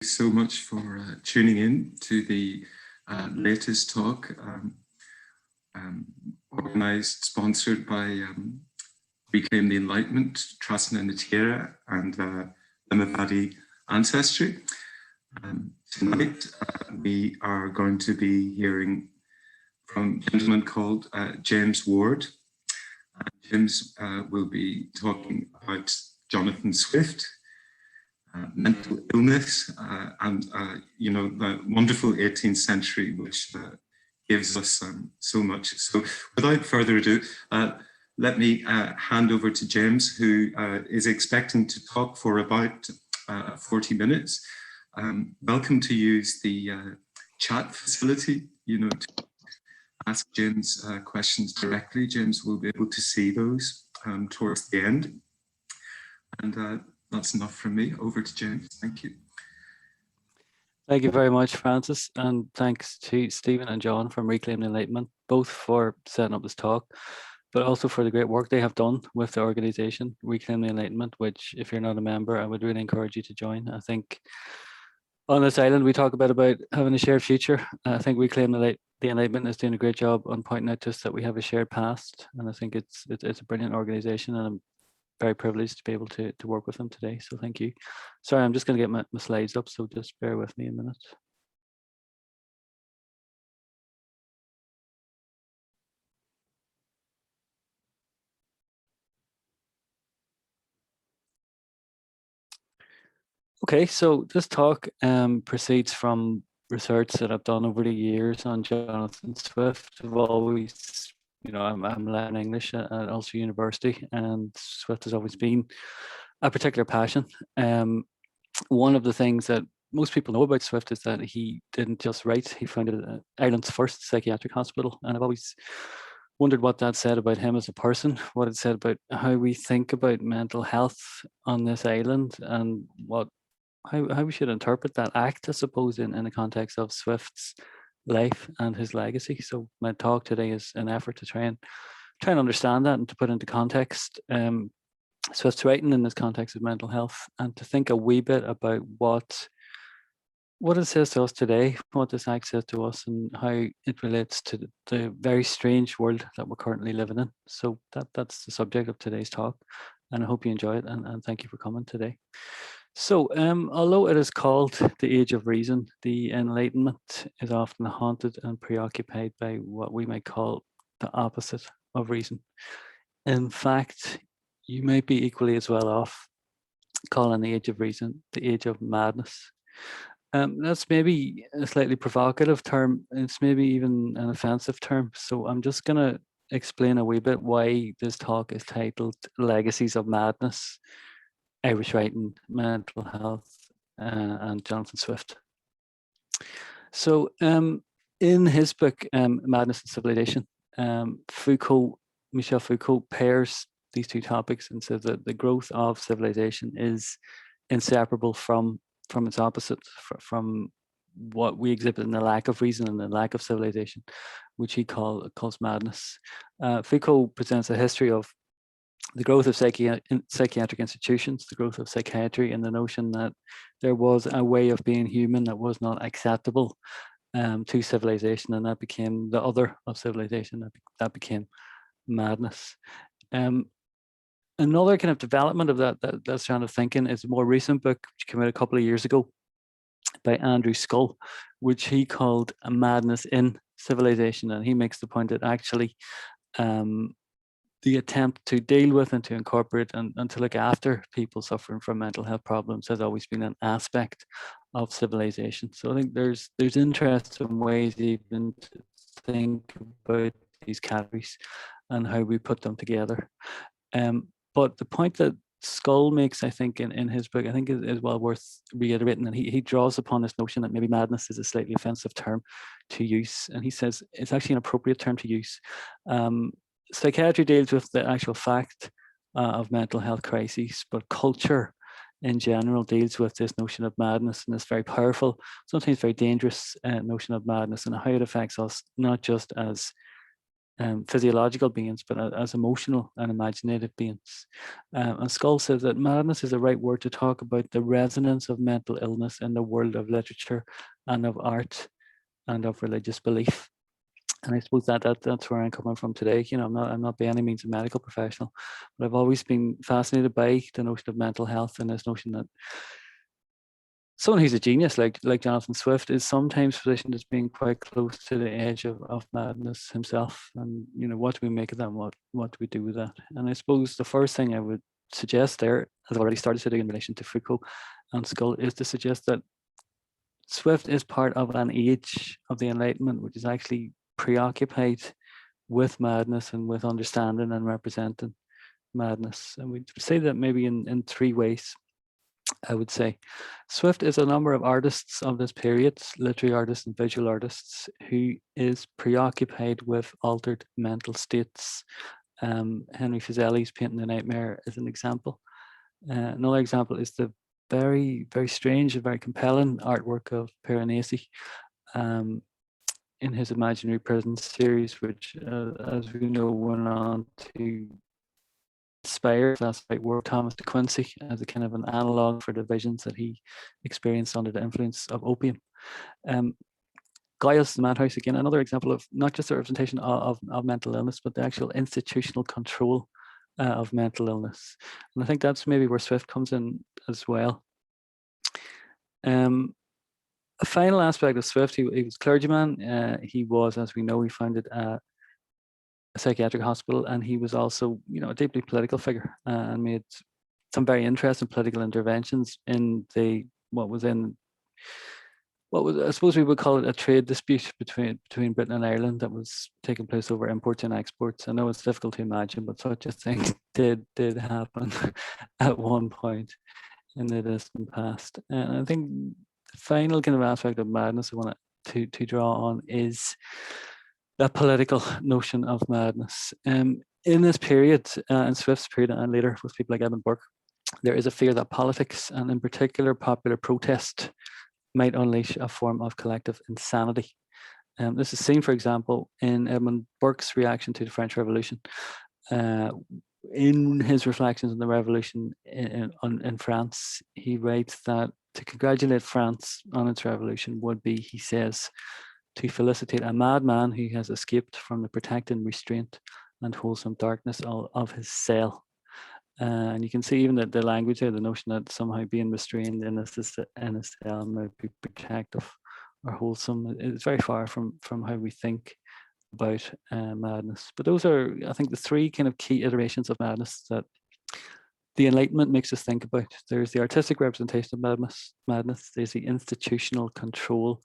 So much for tuning in to the latest talk, organised, sponsored by Reclaim the Enlightenment, Trasna na Tierra and Limavady Ancestry. Tonight we are going to be hearing from a gentleman called James Ward. James will be talking about Jonathan Swift, mental illness, and the wonderful 18th century, which gives us so much. So without further ado, let me hand over to James, who is expecting to talk for about 40 minutes. Welcome to use the chat facility, to ask James questions directly. James will be able to see those towards the end. And that's enough from me. Over to James. Thank you. Thank you very much, Francis, and thanks to Stephen and John from Reclaim the Enlightenment, both for setting up this talk, but also for the great work they have done with the organisation, Reclaim the Enlightenment, which, if you're not a member, I would really encourage you to join. I think on this island, we talk about having a shared future. I think Reclaim the Enlightenment is doing a great job on pointing out to us that we have a shared past, and I think it's a brilliant organisation, and I'm very privileged to be able to work with them today. So thank you. Sorry, I'm just going to get my slides up, so just bear with me a minute. Okay, so this talk proceeds from research that I've done over the years on Jonathan Swift. I've always, I'm learning English at Ulster University, and Swift has always been a particular passion. One of the things that most people know about Swift is that he didn't just write, he founded Ireland's first psychiatric hospital. And I've always wondered what that said about him as a person, what it said about how we think about mental health on this island, and how we should interpret that act, I suppose, in the context of Swift's life and his legacy. So my talk today is an effort to try and understand that and to put into context Swift's writing in this context of mental health, and to think a wee bit about what it says to us today, what this act says to us, and how it relates to the very strange world that we're currently living in. So that's the subject of today's talk, and I hope you enjoy it, and thank you for coming today. So although it is called the Age of Reason, the Enlightenment is often haunted and preoccupied by what we might call the opposite of reason. In fact, you might be equally as well off calling the Age of Reason the Age of Madness. That's maybe a slightly provocative term. It's maybe even an offensive term. So I'm just going to explain a wee bit why this talk is titled Legacies of Madness, Irish Writing, Mental Health, and Jonathan Swift. So in his book, Madness and Civilization, Michel Foucault pairs these two topics and says that the growth of civilization is inseparable from its opposite, from what we exhibit in the lack of reason and the lack of civilization, which he calls madness. Foucault presents a history of the growth of psychiatric institutions, the growth of psychiatry, and the notion that there was a way of being human that was not acceptable to civilization, and that became the other of civilization, that became madness. Another kind of development of that strand of thinking is a more recent book, which came out a couple of years ago by Andrew Scull, which he called A Madness in Civilization. And he makes the point that actually the attempt to deal with and to incorporate and to look after people suffering from mental health problems has always been an aspect of civilization. So I think there's interesting ways even to think about these categories and how we put them together. But the point that Scull makes, I think, in his book, I think is well worth reiterating. And he draws upon this notion that maybe madness is a slightly offensive term to use. And he says it's actually an appropriate term to use. Psychiatry deals with the actual fact of mental health crises, but culture in general deals with this notion of madness and this very powerful, sometimes very dangerous notion of madness and how it affects us, not just as physiological beings, but as emotional and imaginative beings. And Skull says that madness is the right word to talk about the resonance of mental illness in the world of literature and of art and of religious belief. And I suppose that's where I'm coming from today. You know, I'm not by any means a medical professional, but I've always been fascinated by the notion of mental health and this notion that someone who's a genius like Jonathan Swift is sometimes positioned as being quite close to the edge of madness himself. And you know, what do we make of that? What do we do with that? And I suppose the first thing I would suggest there, as I've already started to do in relation to Foucault and Skull, is to suggest that Swift is part of an age of the Enlightenment which is actually preoccupied with madness and with understanding and representing madness. And we'd say that maybe in three ways. I would say Swift is a number of artists of this period, literary artists and visual artists, who is preoccupied with altered mental states. Henry Fuseli's Painting the Nightmare is an example. Another example is the very, very strange and very compelling artwork of Piranesi in his Imaginary Prison series, which, as we know, went on to inspire that's right word Thomas de Quincey as a kind of an analog for the visions that he experienced under the influence of opium. Gaius the Madhouse, again, another example of not just the representation of mental illness, but the actual institutional control of mental illness. And I think that's maybe where Swift comes in as well. A final aspect of Swift, he was a clergyman. He was, as we know, he founded a psychiatric hospital, and he was also, you know, a deeply political figure and made some very interesting political interventions in what was I suppose we would call it a trade dispute between Britain and Ireland that was taking place over imports and exports. I know it's difficult to imagine, but such a thing did happen at one point in the distant past. And I think the final kind of aspect of madness I want to draw on is that political notion of madness. In this period, in Swift's period and later with people like Edmund Burke, there is a fear that politics, and in particular popular protest, might unleash a form of collective insanity. This is seen, for example, in Edmund Burke's reaction to the French Revolution. In his reflections on the revolution in France, he writes that to congratulate France on its revolution would be, he says, to felicitate a madman who has escaped from the protecting restraint and wholesome darkness of his cell. And you can see even that the language there, the notion that somehow being restrained in a cell might be protective or wholesome, is very far from how we think about madness. But those are, I think, the three kind of key iterations of madness that the Enlightenment makes us think about. There's the artistic representation of madness. There's the institutional control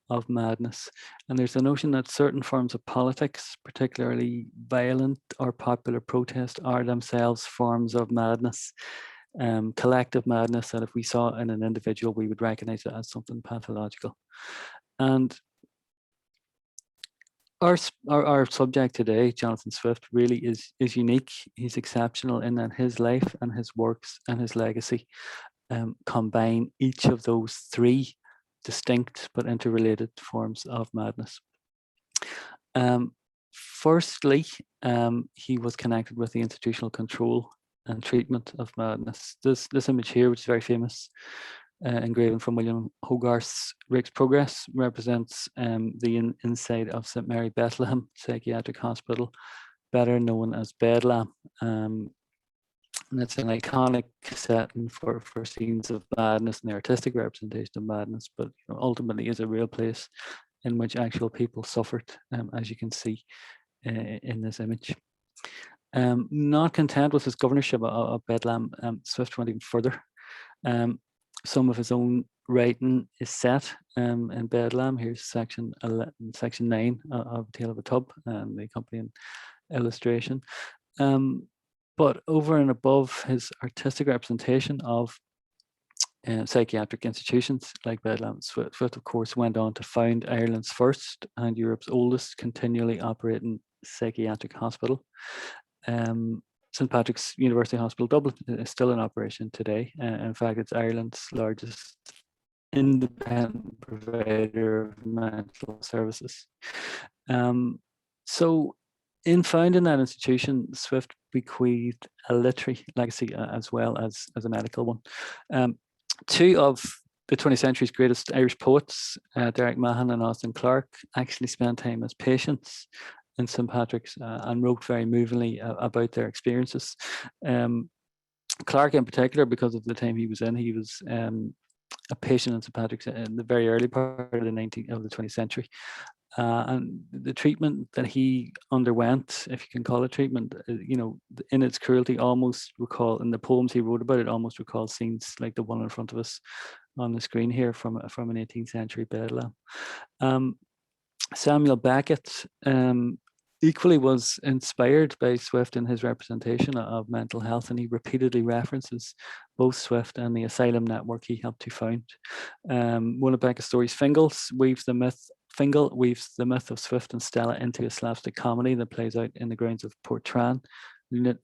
of madness. And there's the notion that certain forms of politics, particularly violent or popular protest, are themselves forms of madness, collective madness, that if we saw in an individual, we would recognize it as something pathological. And our subject today, Jonathan Swift, really is unique. He's exceptional in that his life and his works and his legacy combine each of those three distinct but interrelated forms of madness. Firstly, he was connected with the institutional control and treatment of madness. This image here, which is very famous, engraving from William Hogarth's Rake's Progress, represents the inside of St Mary Bethlehem Psychiatric Hospital, better known as Bedlam. And it's an iconic setting for scenes of madness and the artistic representation of madness, but ultimately is a real place in which actual people suffered, as you can see in this image. Not content with his governorship of Bedlam, Swift went even further. Some of his own writing is set in Bedlam. Here's section 9 of Tale of a Tub, and the accompanying illustration. But over and above his artistic representation of psychiatric institutions like Bedlam, Swift, of course, went on to found Ireland's first and Europe's oldest continually operating psychiatric hospital. St Patrick's University Hospital Dublin is still in operation today. In fact, it's Ireland's largest independent provider of mental services. So In founding that institution, Swift bequeathed a literary legacy as well as a medical one. Two of the 20th century's greatest Irish poets, Derek Mahon and Austin Clarke, actually spent time as patients in St. Patrick's and wrote very movingly about their experiences. Clarke in particular, because of the time he was in, he was a patient in St. Patrick's in the very early part of the 20th century. And the treatment that he underwent, if you can call it treatment, in its cruelty, almost recall, in the poems he wrote about it, almost recall scenes like the one in front of us on the screen here from an 18th century bedlam. Samuel Beckett equally was inspired by Swift in his representation of mental health, and he repeatedly references both Swift and the asylum network he helped to found. One of Beckett's stories, Fingal, weaves the myth of Swift and Stella into a slapstick comedy that plays out in the grounds of Portrayals,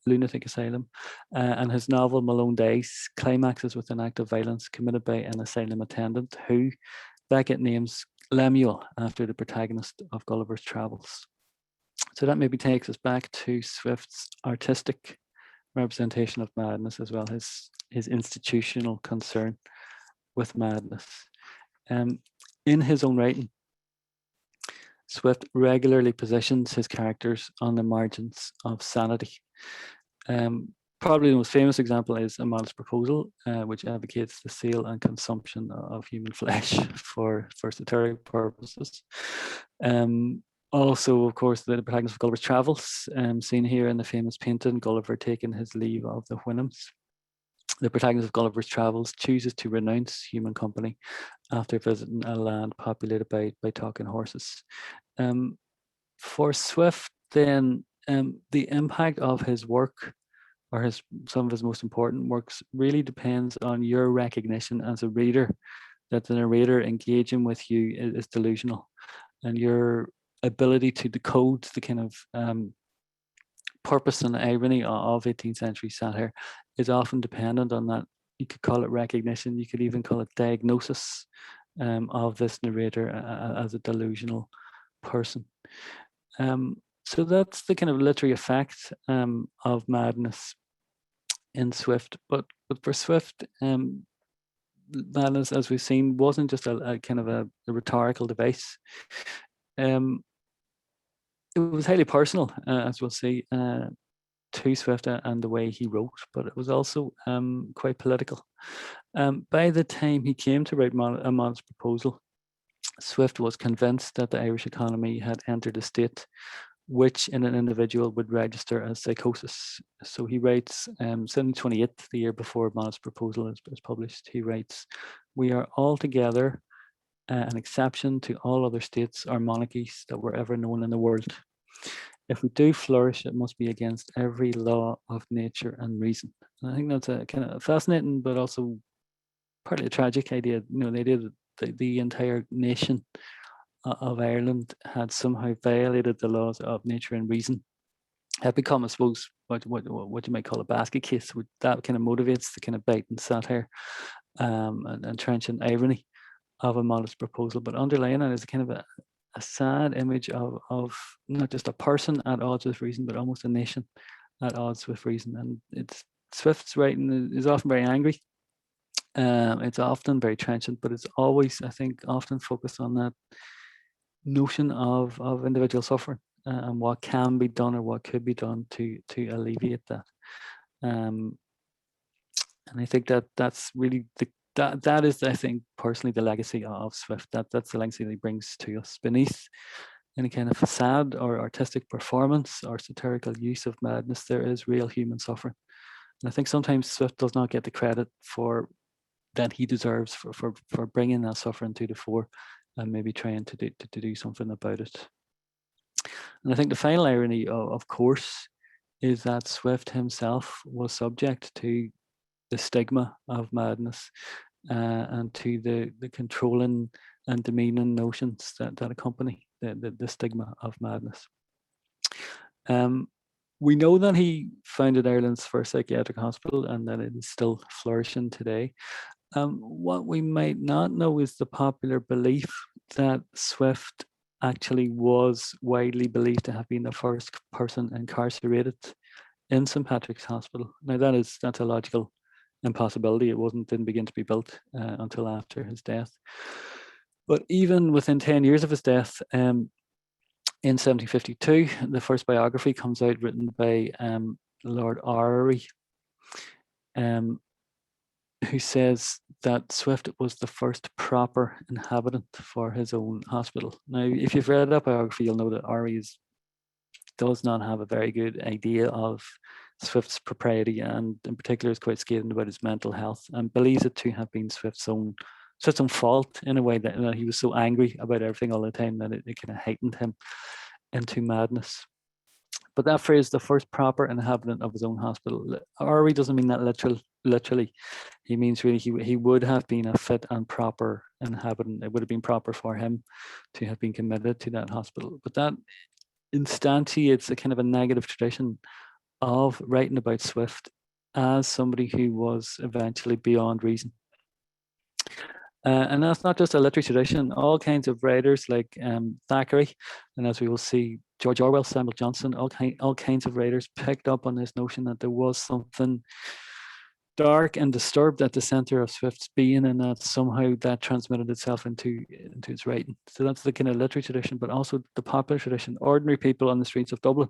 lunatic asylum, and his novel Malone Days climaxes with an act of violence committed by an asylum attendant who Beckett names Lemuel after the protagonist of Gulliver's Travels. So that maybe takes us back to Swift's artistic representation of madness, as well as his institutional concern with madness. In his own writing, Swift regularly positions his characters on the margins of sanity. Probably the most famous example is A Modest Proposal, which advocates the sale and consumption of human flesh for satiric purposes. Also, of course, the protagonist of Gulliver's Travels, seen here in the famous painting, Gulliver taking his leave of the Houyhnhnms. The protagonist of Gulliver's Travels chooses to renounce human company after visiting a land populated by talking horses. For Swift, then, the impact of his work, or some of his most important works, really depends on your recognition as a reader that the narrator engaging with you is delusional, and your ability to decode the kind of purpose and irony of 18th century satire is often dependent on that. You could call it recognition, you could even call it diagnosis of this narrator as a delusional person. So that's the kind of literary effect of madness in Swift. But for Swift, madness, as we've seen, wasn't just a kind of a rhetorical device. It was highly personal, as we'll see, to Swift and the way he wrote, but it was also quite political. By the time he came to write A Modest Proposal, Swift was convinced that the Irish economy had entered a state which in an individual would register as psychosis. So he writes, 1728, the year before Modest Proposal is published, he writes, "We are altogether an exception to all other states or monarchies that were ever known in the world. If we do flourish, it must be against every law of nature and reason." And I think that's a kind of fascinating, but also partly a tragic idea. The idea that the entire nation of Ireland had somehow violated the laws of nature and reason had become, I suppose, what you might call a basket case. That kind of motivates the kind of bite and satire and trenchant irony of A Modest Proposal. But underlying it is a kind of a sad image of not just a person at odds with reason, but almost a nation at odds with reason. And Swift's writing is often very angry. It's often very trenchant, but it's always, I think, often focused on that notion of individual suffering and what can be done or what could be done to alleviate that. And I think that's really that is, I think, personally the legacy of Swift. That's the legacy that he brings to us. Beneath any kind of facade or artistic performance or satirical use of madness, there is real human suffering. And I think sometimes Swift does not get the credit that he deserves for bringing that suffering to the fore and maybe trying to do something about it. And I think the final irony, of course, is that Swift himself was subject to the stigma of madness and to the controlling and demeaning notions that accompany the stigma of madness. We know that he founded Ireland's first psychiatric hospital and that it is still flourishing today. What we might not know is the popular belief that Swift actually was widely believed to have been the first person incarcerated in St. Patrick's Hospital. Now that's a logical impossibility. It didn't begin to be built until after his death. But even within 10 years of his death, in 1752, the first biography comes out written by Lord Orrery, who says that Swift was the first proper inhabitant for his own hospital. Now, if you've read that biography, you'll know that Orrery does not have a very good idea of Swift's propriety, and in particular is quite scathing about his mental health, and believes it to have been Swift's own fault, in a way that he was so angry about everything all the time that it kind of heightened him into madness. But that phrase, the first proper inhabitant of his own hospital, Orrery doesn't mean that literally. He means really he would have been a fit and proper inhabitant. It would have been proper for him to have been committed to that hospital. But that instantiates a kind of a negative tradition of writing about Swift as somebody who was eventually beyond reason. And that's not just a literary tradition. All kinds of writers like Thackeray, and as we will see, George Orwell, Samuel Johnson, all kinds of writers picked up on this notion that there was something dark and disturbed at the center of Swift's being, and that somehow that transmitted itself into his writing. So that's the kind of literary tradition, but also the popular tradition. Ordinary people on the streets of Dublin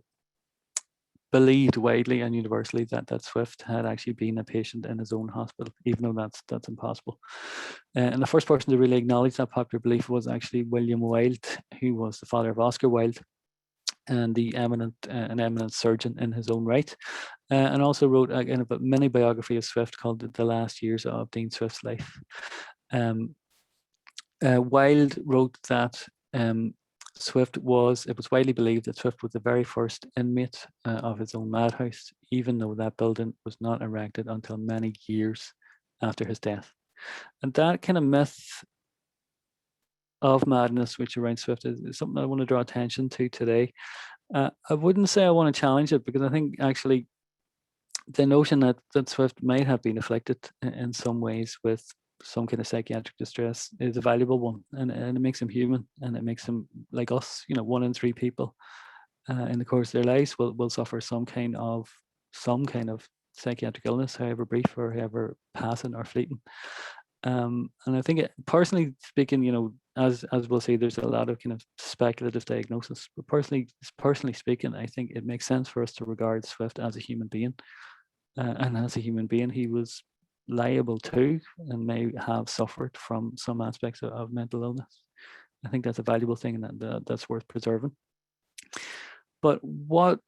believed widely and universally that Swift had actually been a patient in his own hospital, even though that's impossible. And the first person to really acknowledge that popular belief was actually William Wilde, who was the father of Oscar Wilde, and an eminent surgeon in his own right, and also wrote a mini biography of Swift called The Last Years of Dean Swift's Life. Wilde wrote that it was widely believed that Swift was the very first inmate of his own madhouse, even though that building was not erected until many years after his death. And that kind of myth of madness which around Swift is something I want to draw attention to today. I wouldn't say I want to challenge it, because I think actually the notion that Swift might have been afflicted in some ways with some kind of psychiatric distress is a valuable one, and it makes him human, and it makes him like us. 1 in 3 people in the course of their lives will suffer some kind of psychiatric illness, however brief or however passing or fleeting. And I think personally speaking, as we'll see, there's a lot of kind of speculative diagnosis, but personally speaking, I think it makes sense for us to regard Swift as a human being, and as a human being he was liable to and may have suffered from some aspects of mental illness. I think that's a valuable thing, and that's worth preserving. But what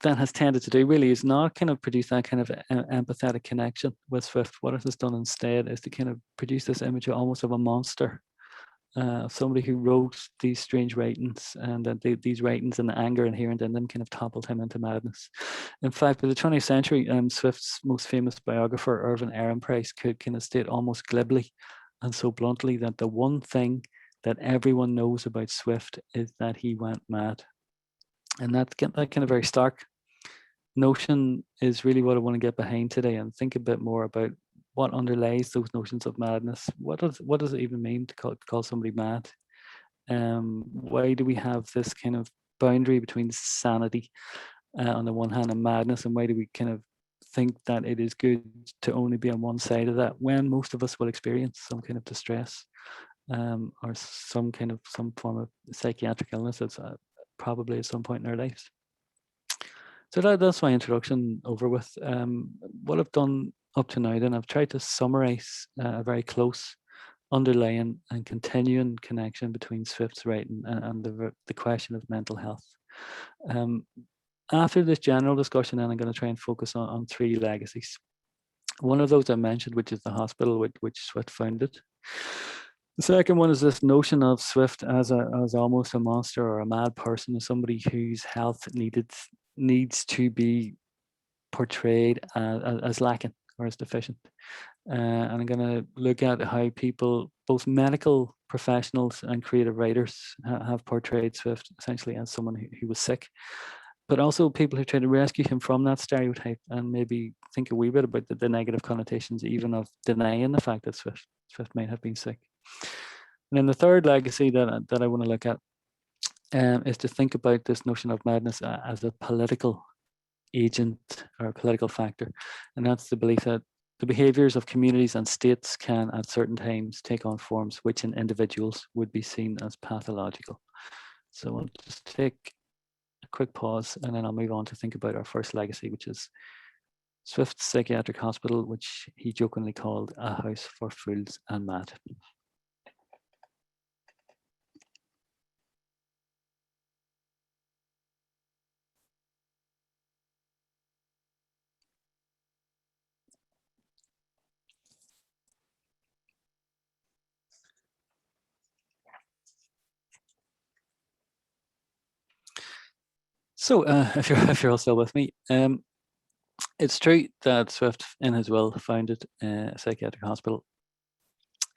that has tended to do really is not kind of produce that kind of empathetic connection with Swift. What it has done instead is to kind of produce this image almost of a monster, somebody who wrote these strange writings, and that these writings and the anger inherent in them kind of toppled him into madness. In fact, by the 20th century, Swift's most famous biographer, Irving Ehrenpreis, could kind of state almost glibly and so bluntly that the one thing that everyone knows about Swift is that he went mad. And that kind of very stark notion is really what I want to get behind today, and think a bit more about what underlies those notions of madness. What does it even mean to call somebody mad? Why do we have this kind of boundary between sanity on the one hand and madness, and why do we kind of think that it is good to only be on one side of that, when most of us will experience some kind of distress or some form of psychiatric illness that's probably at some point in our lives. So that's my introduction over with. What I've done up to now, then I've tried to summarize a very close underlying and continuing connection between Swift's writing and the question of mental health. After this general discussion, then I'm going to try and focus on 3 legacies. One of those I mentioned, which is the hospital which Swift founded. The second one is this notion of Swift as almost a monster or a mad person, as somebody whose health needs to be portrayed as lacking or as deficient. And I'm going to look at how people, both medical professionals and creative writers, have portrayed Swift essentially as someone who was sick, but also people who try to rescue him from that stereotype, and maybe think a wee bit about the negative connotations even of denying the fact that Swift might have been sick. And then the third legacy that I want to look at is to think about this notion of madness as a political agent or a political factor. And that's the belief that the behaviors of communities and states can at certain times take on forms which in individuals would be seen as pathological. So I'll just take a quick pause and then I'll move on to think about our first legacy, which is Swift's psychiatric hospital, which he jokingly called a house for fools and mad. So if you're all still with me, it's true that Swift in his will founded a psychiatric hospital,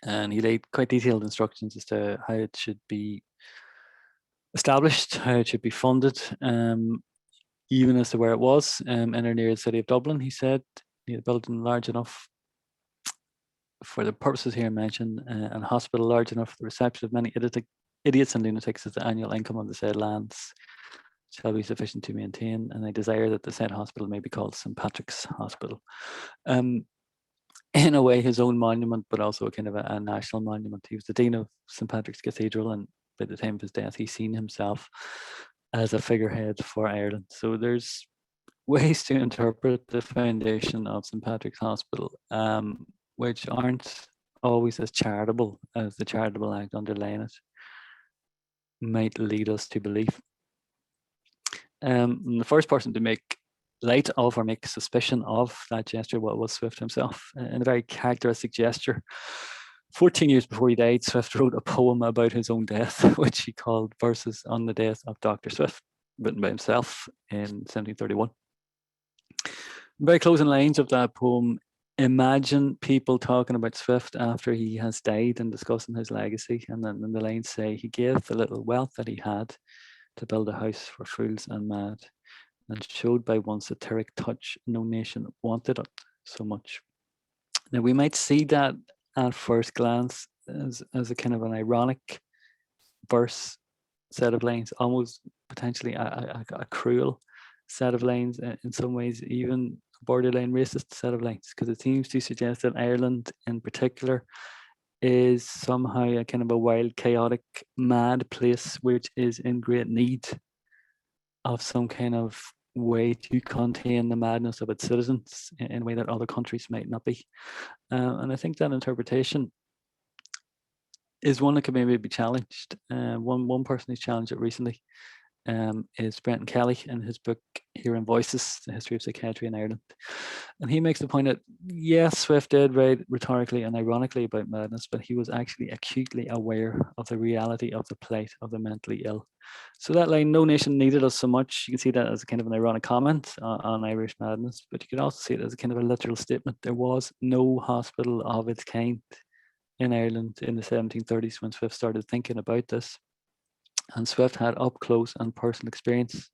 and he laid quite detailed instructions as to how it should be established, how it should be funded, even as to where it was in or near the city of Dublin. He said he had a building large enough for the purposes here mentioned, and a hospital large enough for the reception of many idiots and lunatics, as the annual income of the said lands shall be sufficient to maintain, and I desire that the said hospital may be called St. Patrick's Hospital. In a way, his own monument, but also a kind of a national monument. He was the Dean of St. Patrick's Cathedral, and by the time of his death, he's seen himself as a figurehead for Ireland. So there's ways to interpret the foundation of St. Patrick's Hospital, which aren't always as charitable as the charitable act underlying it might lead us to believe. The first person to make light of or make suspicion of that gesture was Swift himself, in a very characteristic gesture. 14 years before he died, Swift wrote a poem about his own death, which he called Verses on the Death of Dr. Swift, written by himself in 1731. The very closing lines of that poem imagine people talking about Swift after he has died and discussing his legacy. And then the lines say, he gave the little wealth that he had to build a house for fools and mad, and showed by one satiric touch no nation wanted it so much. Now we might see that at first glance as a kind of an ironic verse set of lines, almost potentially a cruel set of lines, in some ways even a borderline racist set of lines, because it seems to suggest that Ireland in particular is somehow a kind of a wild, chaotic, mad place which is in great need of some kind of way to contain the madness of its citizens in a way that other countries might not be. And I think that interpretation is one that can maybe be challenged. One person who's challenged it recently is Brenton Kelly in his book Hearing Voices, The History of Psychiatry in Ireland. And he makes the point that, yes, Swift did write rhetorically and ironically about madness, but he was actually acutely aware of the reality of the plight of the mentally ill. So that line, no nation needed us so much, you can see that as a kind of an ironic comment on Irish madness, but you could also see it as a kind of a literal statement. There was no hospital of its kind in Ireland in the 1730s when Swift started thinking about this. And Swift had up close and personal experience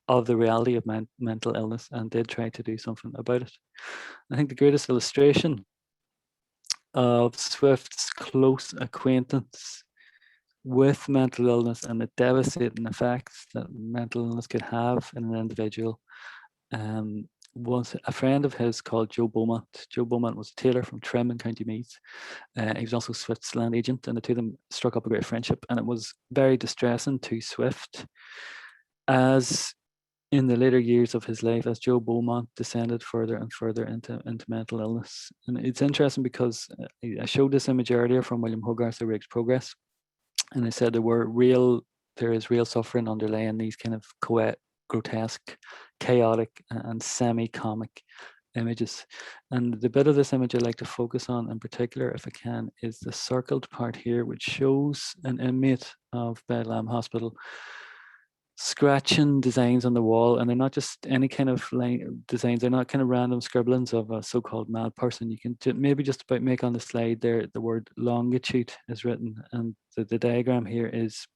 of the reality of mental illness and did try to do something about it. I think the greatest illustration of Swift's close acquaintance with mental illness and the devastating effects that mental illness could have in an individual was a friend of his called Joe Beaumont. Joe Beaumont was a tailor from Trim in County Meath. He was also Swift's land agent, and the two of them struck up a great friendship. And it was very distressing to Swift, as in the later years of his life, as Joe Beaumont descended further and further into mental illness. And it's interesting because I showed this image earlier from William Hogarth's The Rake's Progress, and I said there is real suffering underlying these kind of grotesque, chaotic, and semi-comic images. And the bit of this image I like to focus on in particular, if I can, is the circled part here, which shows an inmate of Bedlam Hospital scratching designs on the wall, and they're not just any kind of designs, they're not kind of random scribblings of a so-called mad person. You can maybe just about make on the slide there, the word longitude is written, and the diagram here is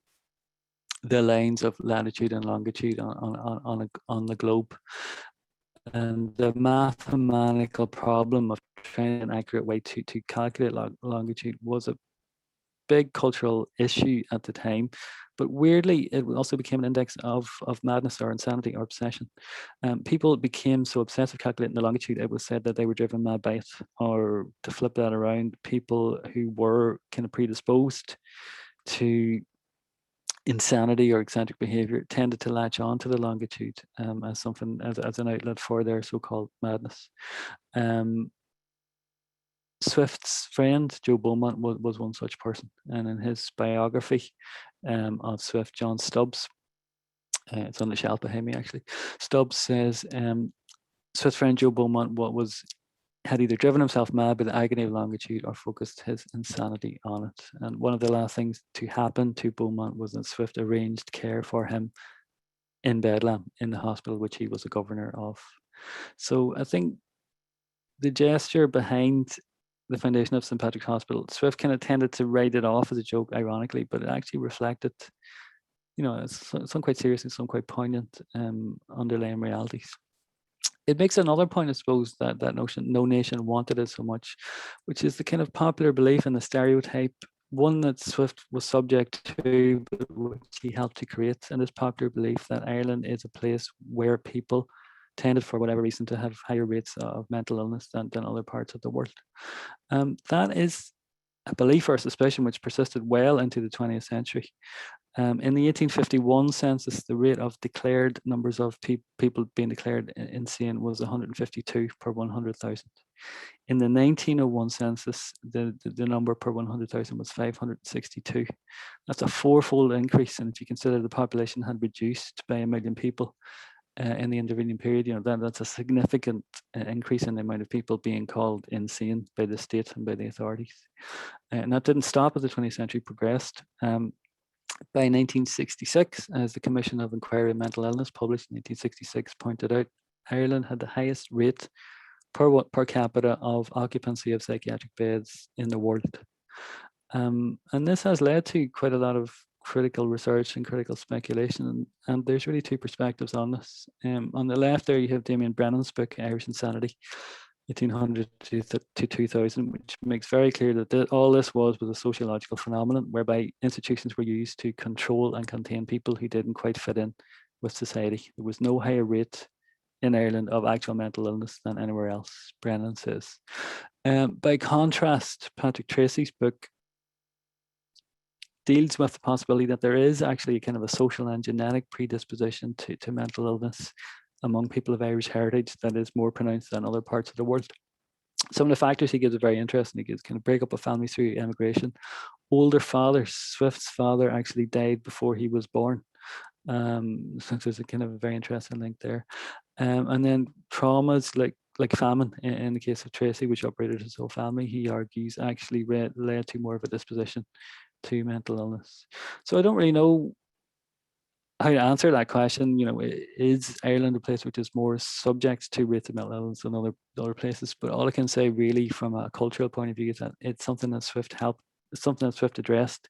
the lines of latitude and longitude on the globe. And the mathematical problem of trying an accurate way to calculate longitude was a big cultural issue at the time. But weirdly, it also became an index of madness or insanity or obsession. People became so obsessed with calculating the longitude, it was said that they were driven mad by it. Or to flip that around, people who were kind of predisposed to insanity or eccentric behavior tended to latch on to the longitude as something, as an outlet for their so-called madness. Swift's friend, Joe Beaumont, was one such person. And in his biography of Swift, John Stubbs, it's on the shelf behind me actually, Stubbs says Swift's friend Joe Beaumont had either driven himself mad by the agony of longitude or focused his insanity on it. And one of the last things to happen to Beaumont was that Swift arranged care for him in Bedlam, in the hospital which he was a governor of. So I think the gesture behind the foundation of St. Patrick's Hospital, Swift kind of tended to write it off as a joke, ironically, but it actually reflected, some quite serious and some quite poignant underlying realities. It makes another point, I suppose, that notion, no nation wanted it so much, which is the kind of popular belief and the stereotype, one that Swift was subject to, but which he helped to create, and this popular belief that Ireland is a place where people tended, for whatever reason, to have higher rates of mental illness than other parts of the world. That is a belief or a suspicion which persisted well into the 20th century. In the 1851 census, the rate of declared numbers of people being declared insane was 152 per 100,000. In the 1901 census, the number per 100,000 was 562. That's a fourfold increase, and if you consider the population had reduced by 1 million people in the intervening period, that's a significant increase in the amount of people being called insane by the state and by the authorities. And that didn't stop as the 20th century progressed. By 1966, as the Commission of Inquiry on Mental Illness, published in 1966, pointed out, Ireland had the highest rate per capita of occupancy of psychiatric beds in the world. And this has led to quite a lot of critical research and critical speculation, and there's really two perspectives on this. On the left there, you have Damien Brennan's book, Irish Insanity, 1800 to 2000, which makes very clear that all this was a sociological phenomenon whereby institutions were used to control and contain people who didn't quite fit in with society. There was no higher rate in Ireland of actual mental illness than anywhere else, Brennan says. By contrast, Patrick Tracy's book deals with the possibility that there is actually kind of a social and genetic predisposition to mental illness among people of Irish heritage that is more pronounced than other parts of the world. Some of the factors he gives are very interesting. He gives kind of breakup of families through immigration. Older fathers, Swift's father actually died before he was born. So there's a kind of a very interesting link there. And then traumas like famine in the case of Tracy, which operated his whole family, he argues actually led to more of a disposition to mental illness. So I don't really know how to answer that question. Is Ireland a place which is more subject to rates of mental illness than other places? But all I can say really from a cultural point of view is that it's something that Swift addressed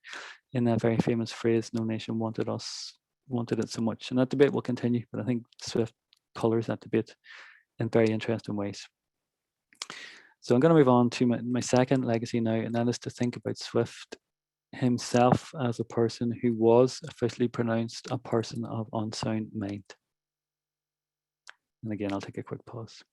in that very famous phrase, no nation wanted it so much. And that debate will continue, but I think Swift colours that debate in very interesting ways. So I'm going to move on to my second legacy now, and that is to think about Swift himself as a person who was officially pronounced a person of unsound mind. And again, I'll take a quick pause.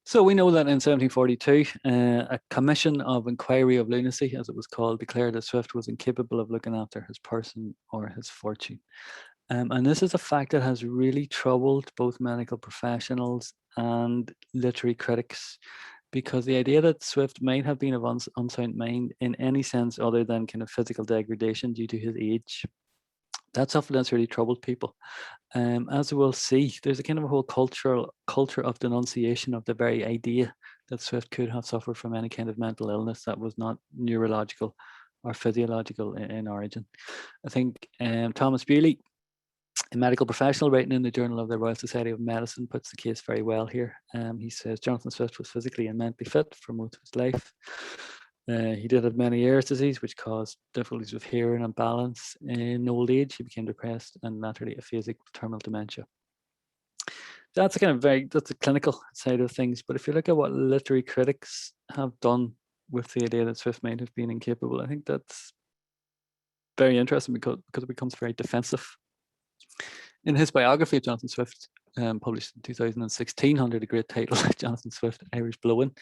So we know that in 1742, a commission of inquiry of lunacy, as it was called, declared that Swift was incapable of looking after his person or his fortune. And this is a fact that has really troubled both medical professionals and literary critics, because the idea that Swift might have been of unsound mind in any sense other than kind of physical degradation due to his age, that's something that's really troubled people. As we'll see, there's a kind of a whole culture of denunciation of the very idea that Swift could have suffered from any kind of mental illness that was not neurological or physiological in origin. I think Thomas Bewley A medical professional writing in the Journal of the Royal Society of Medicine puts the case very well here. He says Jonathan Swift was physically and mentally fit for most of his life. He did have many ear disease, which caused difficulties with hearing and balance. In old age, he became depressed and latterly aphasic with terminal dementia. That's a kind of that's a clinical side of things. But if you look at what literary critics have done with the idea that Swift might have been incapable, I think that's very interesting because it becomes very defensive. In his biography of Jonathan Swift, published in 2016 under the great title Jonathan Swift, Irish Blowin',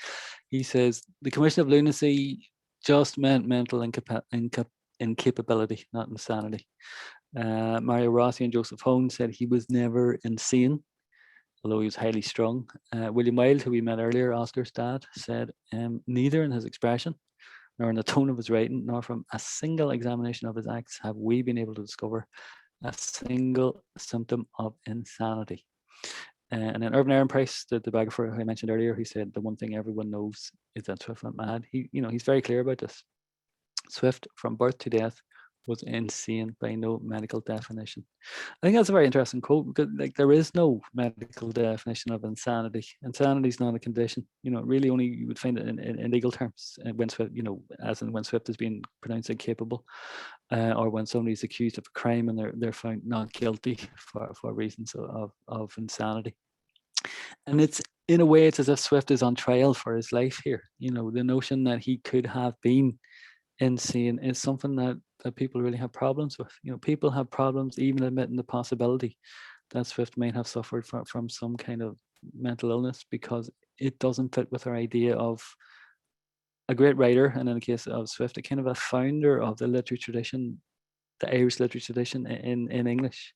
he says the commission of lunacy just meant mental incapability, not insanity. Mario Rossi and Joseph Hone said he was never insane, although he was highly strung. William Wilde, who we met earlier, Oscar's dad, said neither in his expression nor in the tone of his writing, nor from a single examination of his acts have we been able to discover a single symptom of insanity. And then Irvin Ehrenpreis, the biographer who I mentioned earlier, he said the one thing everyone knows is that Swift went mad. He's very clear about this. Swift, from birth to death, was insane by no medical definition. I think that's a very interesting quote because there is no medical definition of insanity. Insanity is not a condition. Really only you would find it in legal terms when Swift, as in when Swift is being pronounced incapable, or when somebody is accused of a crime and they're found not guilty for reasons of insanity. And it's in a way it's as if Swift is on trial for his life here. The notion that he could have been insane is something that people really have problems with. People have problems even admitting the possibility that Swift might have suffered from some kind of mental illness because it doesn't fit with our idea of a great writer, and in the case of Swift, a kind of a founder of the literary tradition, the Irish literary tradition in English.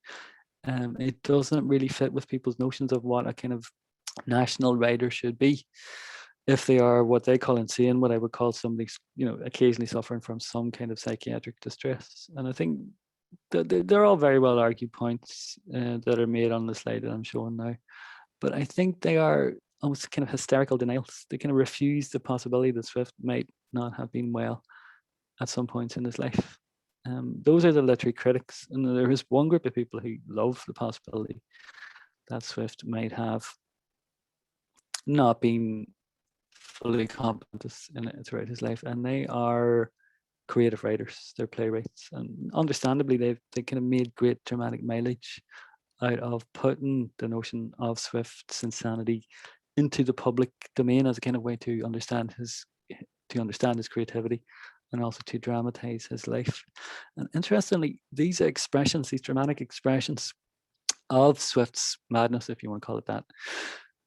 It doesn't really fit with people's notions of what a kind of national writer should be. If they are what they call insane, what I would call somebody, occasionally suffering from some kind of psychiatric distress. And I think they're all very well argued points that are made on the slide that I'm showing now. But I think they are almost kind of hysterical denials. They kind of refuse the possibility that Swift might not have been well at some points in his life. Those are the literary critics. And there is one group of people who love the possibility that Swift might have not been fully competent throughout his life, and they are creative writers. They're playwrights, and understandably, they kind of made great dramatic mileage out of putting the notion of Swift's insanity into the public domain as a kind of way to understand his creativity, and also to dramatize his life. And interestingly, these expressions, these dramatic expressions of Swift's madness, if you want to call it that,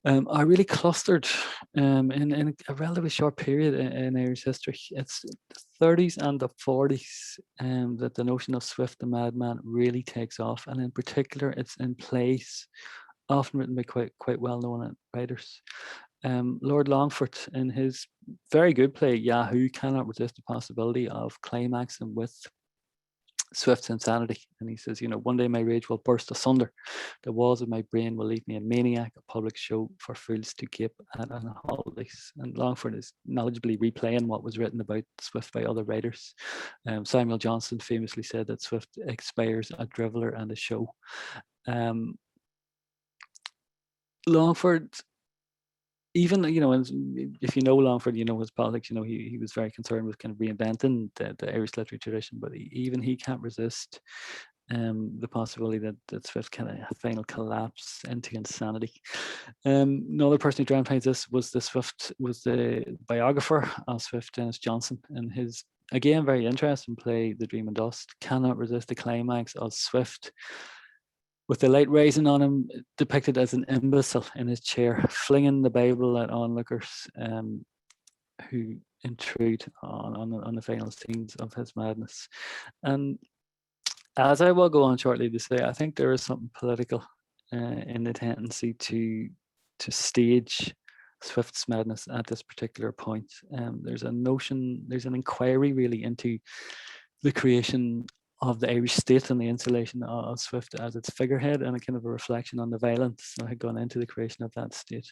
are really clustered in a relatively short period in Irish history. It's the 30s and the 40s that the notion of Swift the madman really takes off, and in particular, it's in plays, often written by quite well-known writers. Lord Longford, in his very good play Yahoo, cannot resist the possibility of climaxing with Swift's insanity, and he says, one day my rage will burst asunder. The walls of my brain will leave me a maniac, a public show for fools to gape at on holidays. And Longford is knowledgeably replaying what was written about Swift by other writers. Samuel Johnson famously said that Swift expires a driveler and a show. Longford, even if you know Longford, his politics. He was very concerned with kind of reinventing the Irish literary tradition, but even he can't resist the possibility that Swift kind of final collapse into insanity. Another person who dramatized this was the biographer of Swift, Dennis Johnson, and his again very interesting play The Dream and Dust cannot resist the climax of Swift, with the light rising on him, depicted as an imbecile in his chair, flinging the Bible at onlookers who intrude on the final scenes of his madness. And as I will go on shortly to say, I think there is something political in the tendency to stage Swift's madness at this particular point. There's an inquiry really into the creation of the Irish state and the insulation of Swift as its figurehead, and a kind of a reflection on the violence that had gone into the creation of that state.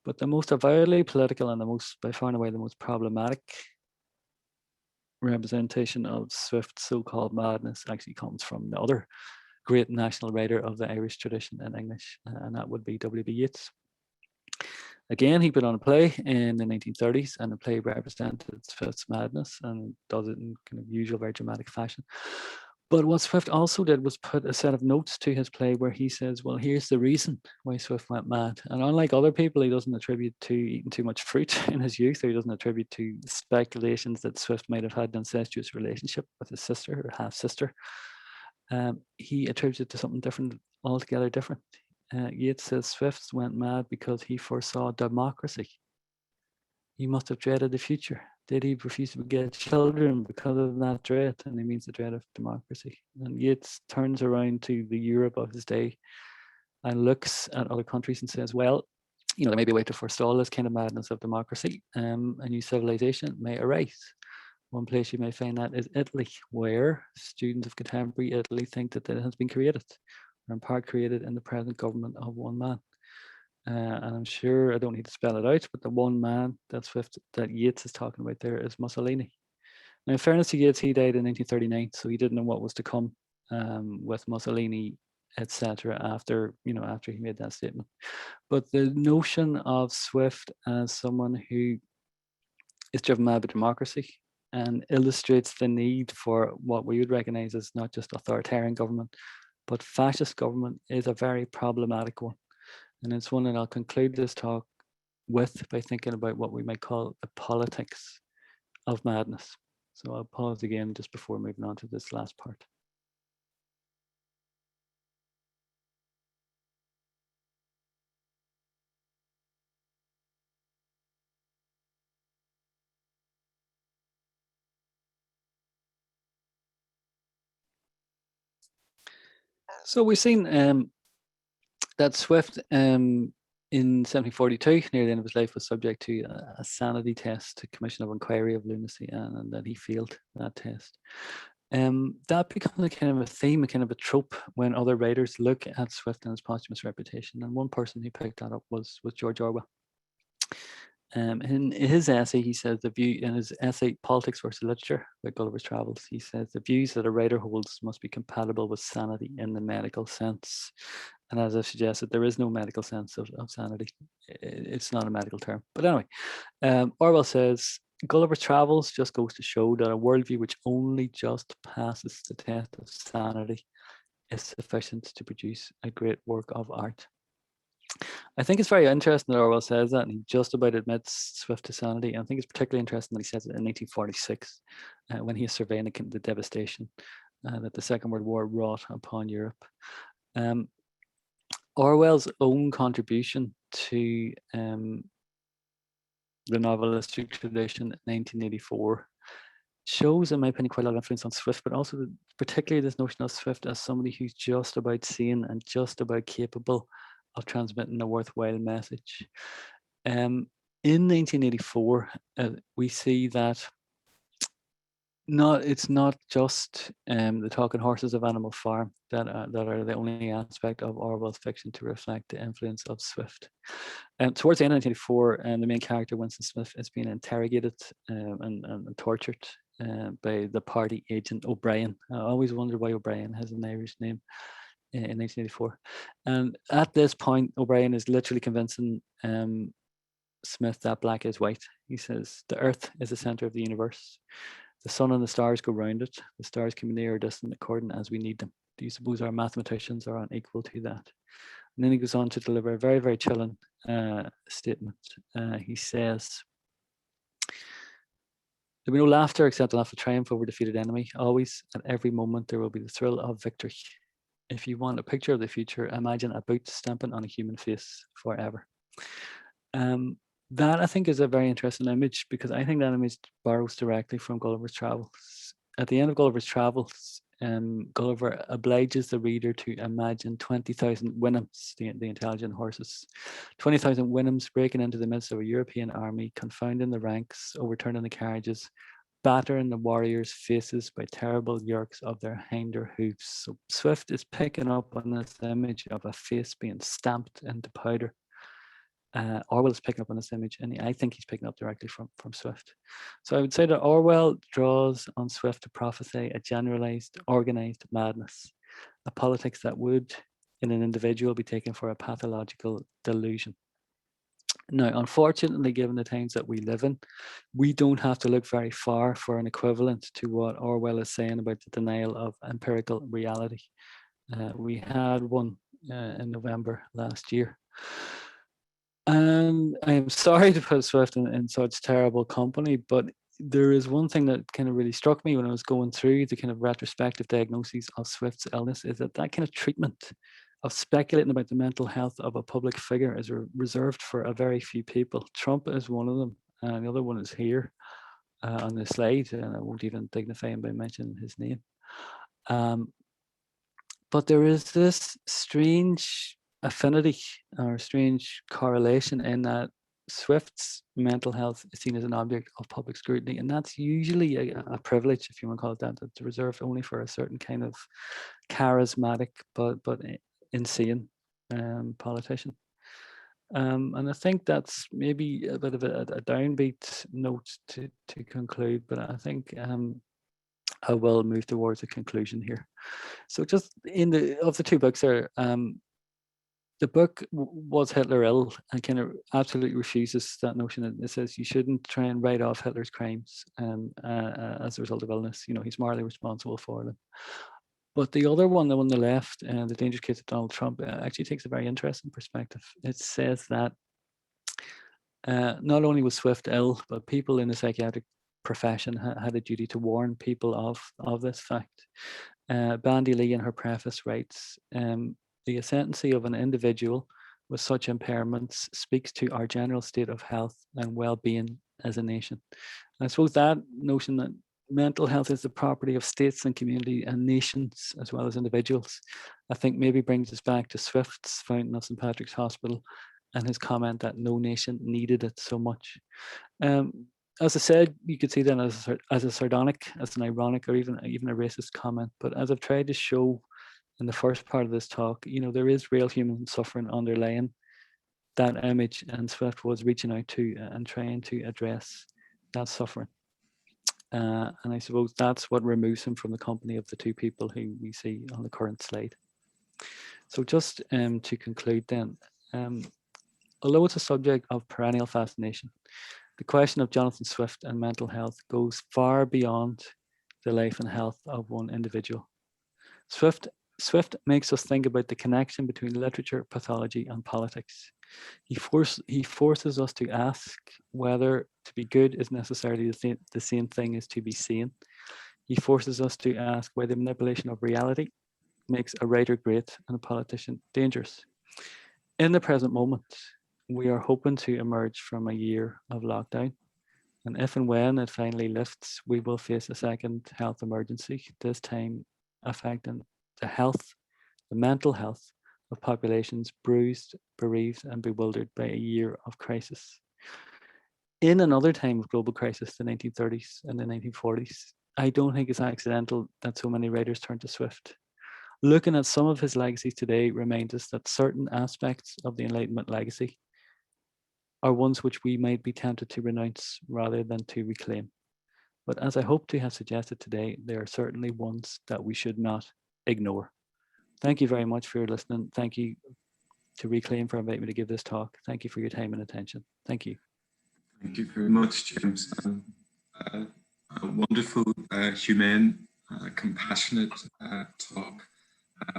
But the most avowedly political and by far and away the most problematic representation of Swift's so-called madness actually comes from the other great national writer of the Irish tradition in English, and that would be W.B. Yeats. Again, he put on a play in the 1930s, and the play represented Swift's madness and does it in kind of usual, very dramatic fashion. But what Swift also did was put a set of notes to his play where he says, well, here's the reason why Swift went mad. And unlike other people, he doesn't attribute to eating too much fruit in his youth, or he doesn't attribute to speculations that Swift might have had an incestuous relationship with his sister or half-sister. He attributes it to something different, altogether different. Yeats says Swift went mad because he foresaw democracy. He must have dreaded the future. Did he refuse to beget children because of that dread? And he means the dread of democracy. And Yeats turns around to the Europe of his day and looks at other countries and says, well, you know, there may be a way to forestall this kind of madness of democracy. A new civilization may arise. One place you may find that is Italy, where students of contemporary Italy think that it has been created, or in part created in the present government of one man. And I'm sure I don't need to spell it out, but the one man that Yeats is talking about there is Mussolini. Now, in fairness to Yeats, he died in 1939, so he didn't know what was to come with Mussolini, etc. After he made that statement. But the notion of Swift as someone who is driven mad by democracy and illustrates the need for what we would recognize as not just authoritarian government, but fascist government is a very problematic one. And it's one that I'll conclude this talk with by thinking about what we might call the politics of madness. So I'll pause again just before moving on to this last part. So we've seen that Swift in 1742, near the end of his life, was subject to a sanity test, a commission of inquiry of lunacy, and that he failed that test. That becomes a kind of a theme, a kind of a trope when other writers look at Swift and his posthumous reputation. And one person who picked that up was George Orwell. In his essay, he says in his essay Politics versus Literature by Gulliver's Travels, he says the views that a writer holds must be compatible with sanity in the medical sense. And as I've suggested, there is no medical sense of sanity. It's not a medical term. But anyway, Orwell says Gulliver's Travels just goes to show that a worldview which only just passes the test of sanity is sufficient to produce a great work of art. I think it's very interesting that Orwell says that, and he just about admits Swift to sanity. And I think it's particularly interesting that he says it in 1946, when he is surveying the devastation that the Second World War wrought upon Europe. Orwell's own contribution to the novelistic tradition in 1984 shows, in my opinion, quite a lot of influence on Swift, but also particularly this notion of Swift as somebody who's just about sane and just about capable of transmitting a worthwhile message. In 1984, we see that it's not just the talking horses of Animal Farm that are the only aspect of Orwell's fiction to reflect the influence of Swift. Towards the end of 1984, the main character, Winston Smith, is being interrogated and tortured by the party agent O'Brien. I always wonder why O'Brien has an Irish name. In 1984, and at this point, O'Brien is literally convincing Smith that black is white. He says the Earth is the center of the universe. The sun and the stars go round it. The stars can be near or distant according as we need them. Do you suppose our mathematicians are unequal to that? And then he goes on to deliver a very, very chilling statement. He says, there will be no laughter except the laugh of triumph over defeated enemy. Always, at every moment, there will be the thrill of victory. If you want a picture of the future, imagine a boot stamping on a human face forever. That I think is a very interesting image, because I think that image borrows directly from Gulliver's Travels. At the end of Gulliver's Travels, Gulliver obliges the reader to imagine 20,000 Winhams, the intelligent horses, 20,000 Winhams breaking into the midst of a European army, confounding the ranks, overturning the carriages, battering the warriors' faces by terrible yerks of their hinder hoofs. So Swift is picking up on this image of a face being stamped into powder. Orwell is picking up on this image, and I think he's picking up directly from Swift. So I would say that Orwell draws on Swift to prophesy a generalized, organized madness, a politics that would, in an individual, be taken for a pathological delusion. Now, unfortunately, given the times that we live in, we don't have to look very far for an equivalent to what Orwell is saying about the denial of empirical reality. We had one in November last year. And I am sorry to put Swift in such terrible company, but there is one thing that kind of really struck me when I was going through the kind of retrospective diagnoses of Swift's illness, is that kind of treatment of speculating about the mental health of a public figure is reserved for a very few people. Trump is one of them, and the other one is here on the slide, and I won't even dignify him by mentioning his name. But there is this strange affinity or strange correlation in that Swift's mental health is seen as an object of public scrutiny, and that's usually a privilege, if you want to call it that, that's reserved only for a certain kind of charismatic but insane politician. And I think that's maybe a bit of a downbeat note to conclude, but I think I will move towards a conclusion here. So just of the two books there, the book Was Hitler Ill, and kind of absolutely refuses that notion. It says you shouldn't try and write off Hitler's crimes as a result of illness. You know, he's morally responsible for them. But the other one, the one on the left, The Dangerous Case of Donald Trump, actually takes a very interesting perspective. It says that not only was Swift ill, but people in the psychiatric profession had a duty to warn people of this fact. Bandy Lee in her preface writes, the ascendancy of an individual with such impairments speaks to our general state of health and well-being as a nation. And I suppose that notion that mental health is the property of states and community and nations as well as individuals, I think maybe brings us back to Swift's founding of St. Patrick's Hospital and his comment that no nation needed it so much. As I said, you could see that as a sardonic, as an ironic, or even a racist comment. But as I've tried to show in the first part of this talk, you know, there is real human suffering underlying that image, and Swift was reaching out to and trying to address that suffering. And I suppose that's what removes him from the company of the two people who we see on the current slide. So just to conclude then, although it's a subject of perennial fascination, the question of Jonathan Swift and mental health goes far beyond the life and health of one individual. Swift makes us think about the connection between literature, pathology, and politics. He forces us to ask whether to be good is necessarily the same thing as to be sane. He forces us to ask whether manipulation of reality makes a writer great and a politician dangerous. In the present moment, we are hoping to emerge from a year of lockdown. And if and when it finally lifts, we will face a second health emergency, this time affecting the mental health of populations bruised, bereaved, and bewildered by a year of crisis. In another time of global crisis, the 1930s and the 1940s, I don't think it's accidental that so many writers turn to Swift. Looking at some of his legacies today reminds us that certain aspects of the Enlightenment legacy are ones which we might be tempted to renounce rather than to reclaim. But as I hope to have suggested today, there are certainly ones that we should not ignore. Thank you very much for your listening. Thank you to Reclaim for inviting me to give this talk. Thank you for your time and attention. Thank you. Thank you very much, James. A wonderful, humane, compassionate talk.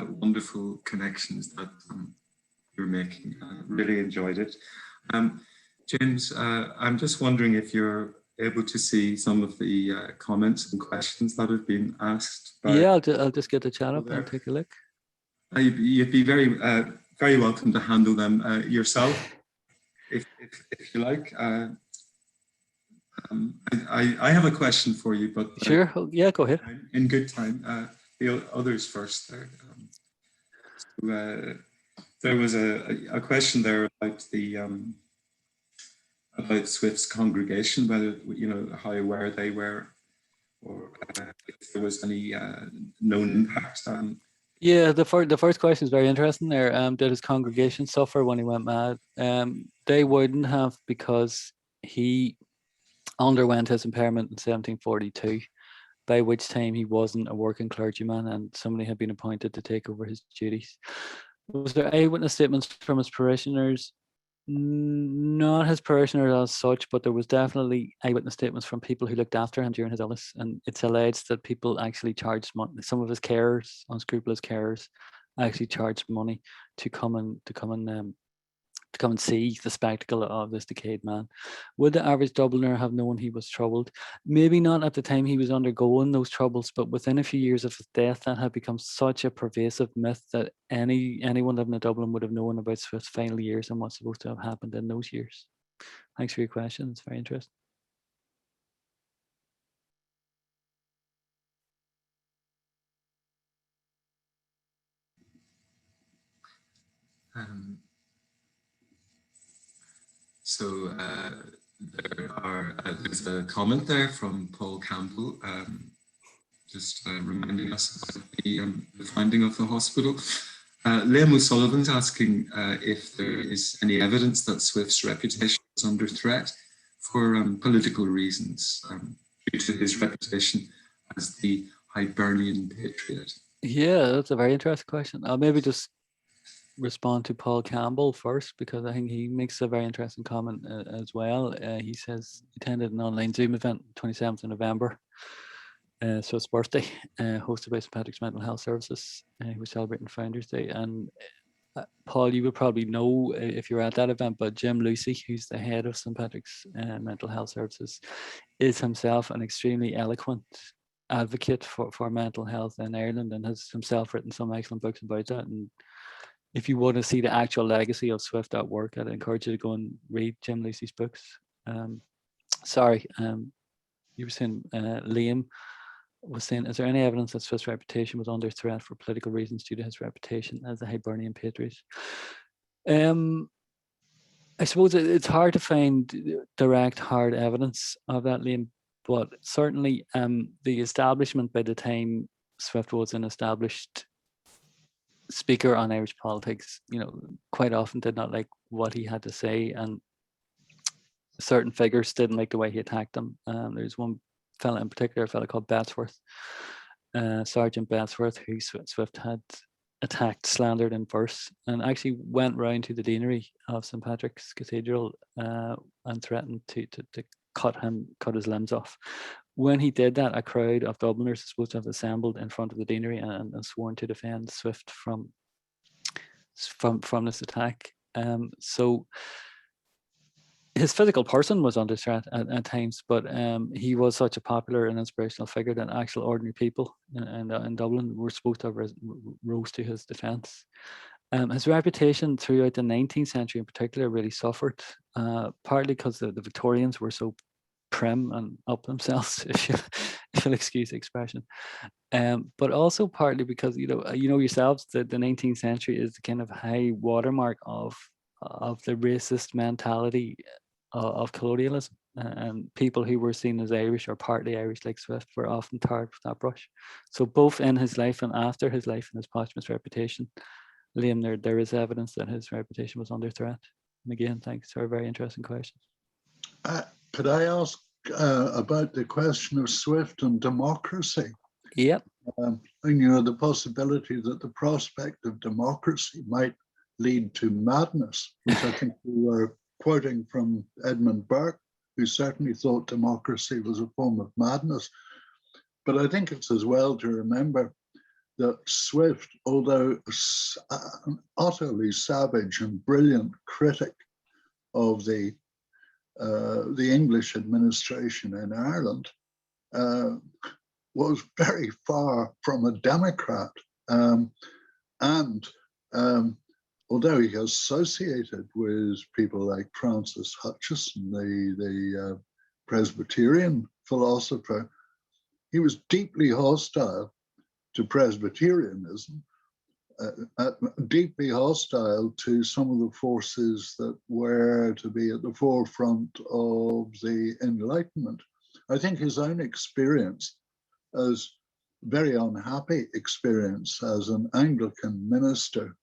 Wonderful connections that you're making. Really enjoyed it. James, I'm just wondering if you're able to see some of the comments and questions that have been asked. Yeah, I'll just get the chat up and take a look. You'd be very welcome to handle them yourself, if you like. I have a question for you, but sure, yeah, go ahead. In good time. The others first. There, there was a question there about the about Swift's congregation, whether how aware they were, or if there was any known impact on. Yeah, the first question is very interesting there. Did his congregation suffer when he went mad? They wouldn't have, because he underwent his impairment in 1742. by which time he wasn't a working clergyman and somebody had been appointed to take over his duties. Was there eyewitness statements from his parishioners? Not his parishioners as such, but there was definitely eyewitness statements from people who looked after him during his illness, and it's alleged that people actually charged money. Some of his carers, unscrupulous carers, actually charged money to come and see the spectacle of this decayed man. Would the average Dubliner have known he was troubled? Maybe not at the time he was undergoing those troubles, but within a few years of his death, that had become such a pervasive myth that anyone living in Dublin would have known about Swift's final years and what's supposed to have happened in those years. Thanks for your question. It's very interesting. There's a comment there from Paul Campbell, just reminding us about the finding of the hospital. Liam O'Sullivan's asking if there is any evidence that Swift's reputation was under threat for political reasons, due to his reputation as the Hibernian patriot. Yeah, that's a very interesting question. I'll maybe just respond to Paul Campbell first, because I think he makes a very interesting comment as well. He says he attended an online Zoom event 27th of November, so his birthday, hosted by St. Patrick's Mental Health Services. He was celebrating Founders Day. And Paul, you would probably know if you were at that event, but Jim Lucy, who's the head of St. Patrick's Mental Health Services, is himself an extremely eloquent advocate for mental health in Ireland, and has himself written some excellent books about that. And if you want to see the actual legacy of Swift at work, I'd encourage you to go and read Jim Lucy's books. You were saying, Liam was saying, is there any evidence that Swift's reputation was under threat for political reasons due to his reputation as a Hibernian patriot? I suppose it's hard to find direct, hard evidence of that, Liam, but certainly the establishment, by the time Swift was an established speaker on Irish politics, quite often did not like what he had to say, and certain figures didn't like the way he attacked them. There's one fella in particular, a fella called Bettesworth, Sergeant Bettesworth, who Swift had attacked, slandered in verse, and actually went round to the deanery of St. Patrick's Cathedral and threatened to cut his limbs off. When he did that, a crowd of Dubliners is supposed to have assembled in front of the deanery and sworn to defend Swift from this attack. So his physical person was under threat at times, but he was such a popular and inspirational figure that actual ordinary people in Dublin were supposed to have rose to his defence. His reputation throughout the 19th century in particular really suffered, partly because the Victorians were so prim and up themselves, if you'll excuse the expression, but also partly because you know yourselves that the 19th century is the kind of high watermark of the racist mentality of colonialism, and people who were seen as Irish or partly Irish like Swift were often tarred with that brush. So both in his life and after his life and his posthumous reputation, Liam, there is evidence that his reputation was under threat. And again, thanks for a very interesting question. Could I ask about the question of Swift and democracy? Yep. And the possibility that the prospect of democracy might lead to madness, which I think we were quoting from Edmund Burke, who certainly thought democracy was a form of madness. But I think it's as well to remember that Swift, although an utterly savage and brilliant critic of the English administration in Ireland, was very far from a democrat. Although he associated with people like Francis Hutcheson, the Presbyterian philosopher, he was deeply hostile to Presbyterianism, deeply hostile to some of the forces that were to be at the forefront of the Enlightenment. I think his own experience, as very unhappy experience as an Anglican minister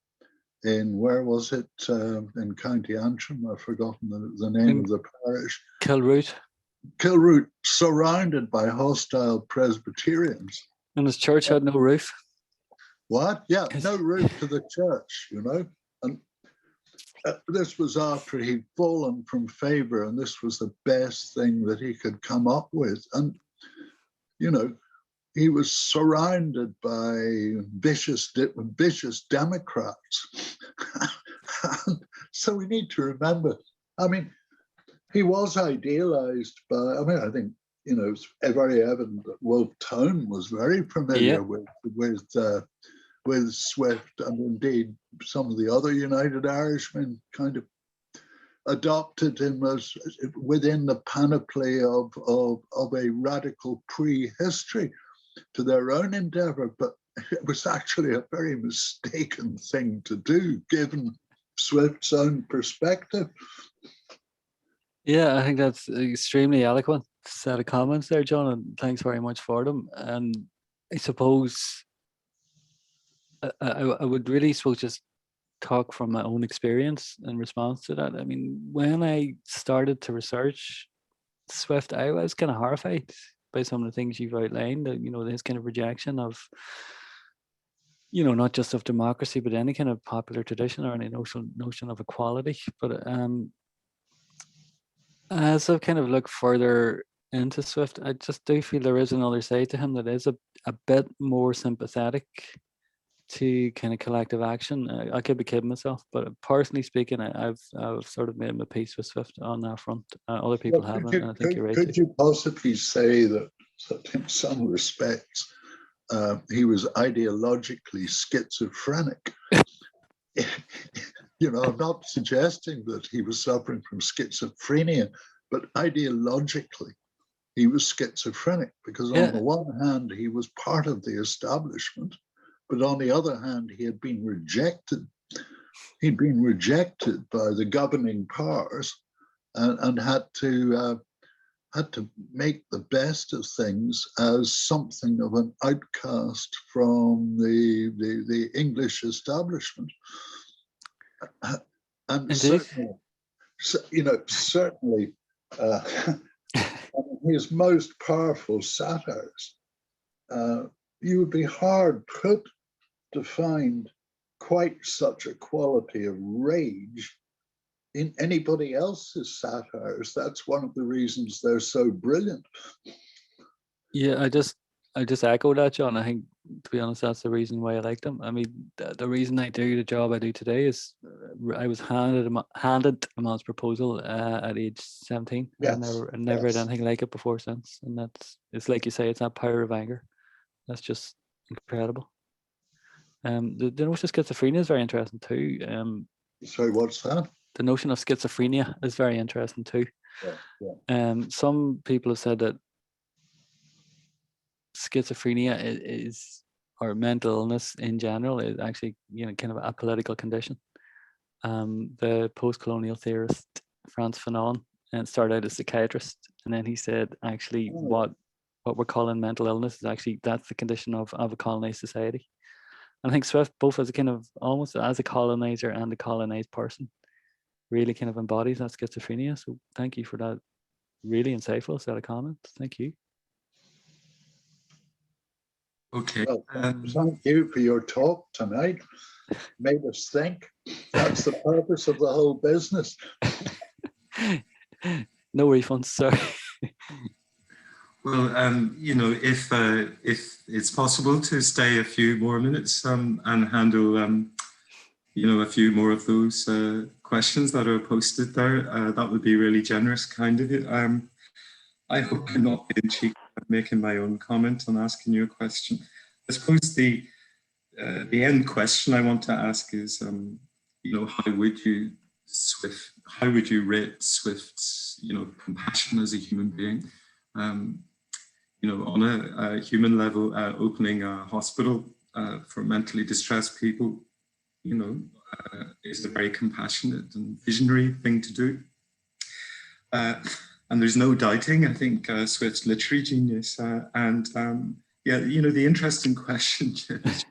in, where was it, in County Antrim? I've forgotten the name of the parish. Kilroot. Kilroot surrounded by hostile Presbyterians. And his church had no roof. What? Yeah, no roof to the church, you know. And this was after he'd fallen from favor, and this was the best thing that he could come up with. And, you know, he was surrounded by vicious Democrats. So we need to remember, I mean, he was idealized by, I mean, I think, you know, it's very evident that Wolfe Tone was very familiar with Swift, and indeed some of the other United Irishmen kind of adopted him as within the panoply of a radical prehistory to their own endeavor. But it was actually a very mistaken thing to do, given Swift's own perspective. Yeah, I think that's an extremely eloquent set of comments there, John, and thanks very much for them. And I suppose I would really suppose just talk from my own experience in response to that. I mean, when I started to research Swift, I was kind of horrified by some of the things you've outlined, you know, this kind of rejection of, you know, not just of democracy, but any kind of popular tradition or any notion of equality. But as I've kind of looked further into Swift, I just do feel there is another side to him that is a bit more sympathetic to kind of collective action. I could be kidding myself, but personally speaking, I've sort of made my peace with Swift on that front. Other people haven't, and I think you're right. Could you possibly say that in some respects he was ideologically schizophrenic? You know, I'm not suggesting that he was suffering from schizophrenia, but ideologically he was schizophrenic, because on the one hand he was part of the establishment, but on the other hand he had been rejected. He'd been rejected by the governing powers and had to make the best of things as something of an outcast from the English establishment. And certainly, you know, certainly his most powerful satires, you would be hard put to find quite such a quality of rage in anybody else's satires. That's one of the reasons they're so brilliant. Yeah, I just echo that, John. I think, to be honest, that's the reason why I like them. I mean, the reason I do the job I do today is I was handed a man's proposal at age 17. Yes, I never had anything like it before since. And it's like you say, it's that power of anger. That's just incredible. The notion of schizophrenia is very interesting too. Sorry, what's that? The notion of schizophrenia is very interesting too. Some people have said that schizophrenia is, or mental illness in general, is actually, you know, kind of a political condition. The post-colonial theorist Frantz Fanon started out as a psychiatrist, and then he said actually what we're calling mental illness is actually, that's the condition of a colonized society. And I think Swift, both as a kind of almost as a colonizer and a colonized person, really kind of embodies that schizophrenia. So thank you for that really insightful set of comments. Thank you. Okay. Well, thank you for your talk tonight. Made us think. That's the purpose of the whole business. No refunds, sorry. Well, you know, if it's possible to stay a few more minutes and handle, you know, a few more of those questions that are posted there, that would be really generous, kind of you. I hope I'm not being cheeky, making my own comment and asking you a question. I suppose the end question I want to ask is, you know, how would you rate Swift's, you know, compassion as a human being? You know, on a human level, opening a hospital for mentally distressed people, you know, is a very compassionate and visionary thing to do. And there's no doubting, I think, Swift's literary genius. Yeah, you know, the interesting question is,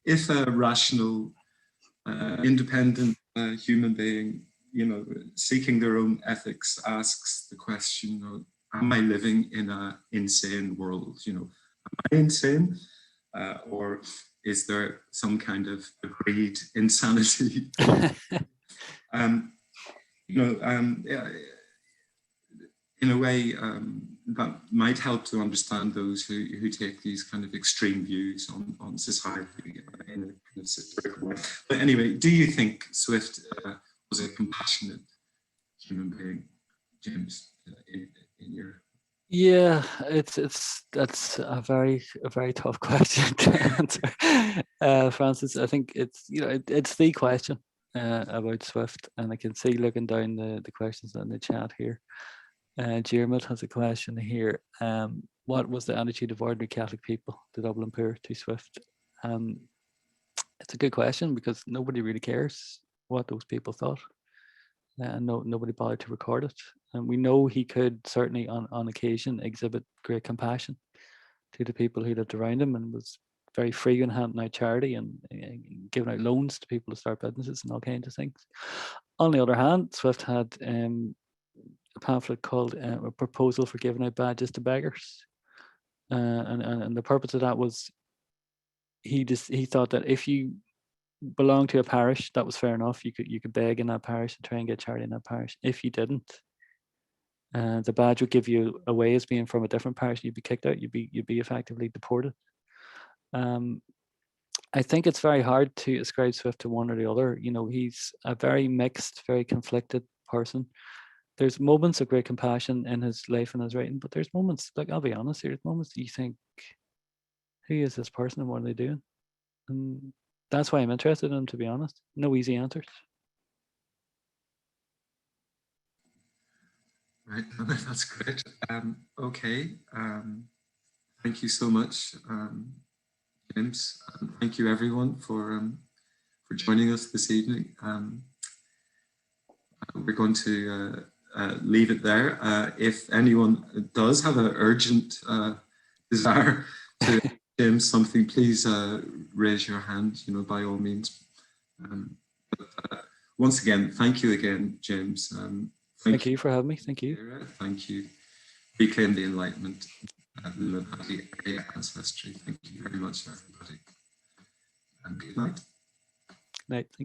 if a rational, independent human being, you know, seeking their own ethics, asks the question, you know, am I living in an insane world? You know, am I insane? Or is there some kind of agreed insanity? You know, yeah, in a way, that might help to understand those who take these kind of extreme views on society in a kind of satirical way. But anyway, do you think Swift was a compassionate human being, James, in your... Yeah, that's a very tough question to answer, Francis. I think it's it's the question about Swift, and I can see looking down the questions in the chat here. Jermut has a question here. What was the attitude of ordinary Catholic people, the Dublin poor, to Swift? It's a good question because nobody really cares what those people thought. Nobody bothered to record it. And we know he could certainly on occasion exhibit great compassion to the people who lived around him, and was very free in handing out charity and giving out loans to people to start businesses and all kinds of things. On the other hand, Swift had a pamphlet called A Proposal for Giving Out Badges to Beggars. And the purpose of that was he thought that if you belonged to a parish, that was fair enough. You could beg in that parish and try and get charity in that parish. If you didn't, the badge would give you away as being from a different parish. You'd be kicked out. You'd be effectively deported. I think it's very hard to ascribe Swift to one or the other. You know, he's a very mixed, very conflicted person. There's moments of great compassion in his life and his writing, but there's moments, like, I'll be honest, there's moments that you think, who is this person and what are they doing? And that's why I'm interested in him, to be honest. No easy answers. Right, that's great. Okay, thank you so much, James. Thank you everyone for joining us this evening. We're going to leave it there. If anyone does have an urgent desire to James something, please raise your hand, you know, by all means. But once again, thank you again, James. Thank you for having me. Thank you. Thank you. Reclaim the Enlightenment, Lunacy, ancestry. Thank you very much, everybody. And good night. Night.